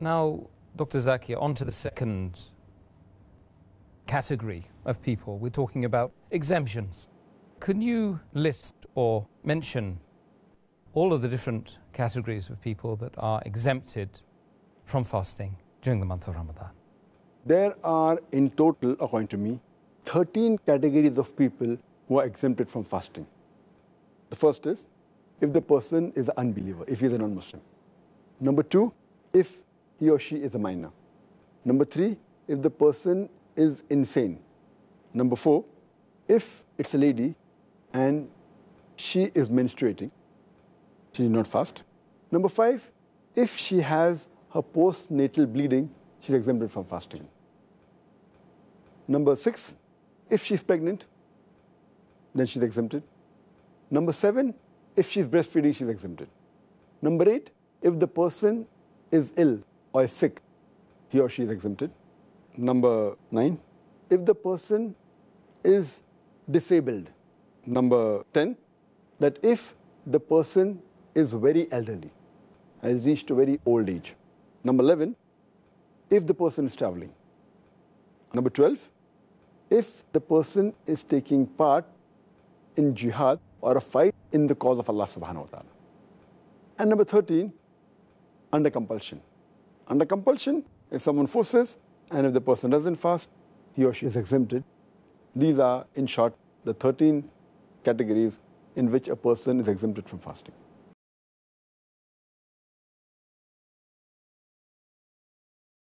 Now, Dr. Zakir, on to the second category of people. We're talking about exemptions. Can you list or mention all of the different categories of people that are exempted from fasting during the month of Ramadan? There are, in total, according to me, 13 categories of people who are exempted from fasting. The first is if the person is an unbeliever, if he is a non-Muslim. Number two, if he or she is a minor. Number three, if the person is insane. Number four, if it's a lady and she is menstruating, she need not fast. Number five, if she has her postnatal bleeding, she's exempted from fasting. Number six, if she's pregnant, then she's exempted. Number seven, if she's breastfeeding, she's exempted. Number eight, if the person is ill or is sick, he or she is exempted. Number nine, if the person is disabled. Number 10, that if the person is very elderly, has reached a very old age. Number 11, if the person is traveling. Number 12, if the person is taking part in jihad or a fight in the cause of Allah subhanahu wa ta'ala. And number 13, under compulsion. Under compulsion, if someone forces and if the person doesn't fast, he or she is exempted. These are, in short, the 13 categories in which a person is exempted from fasting.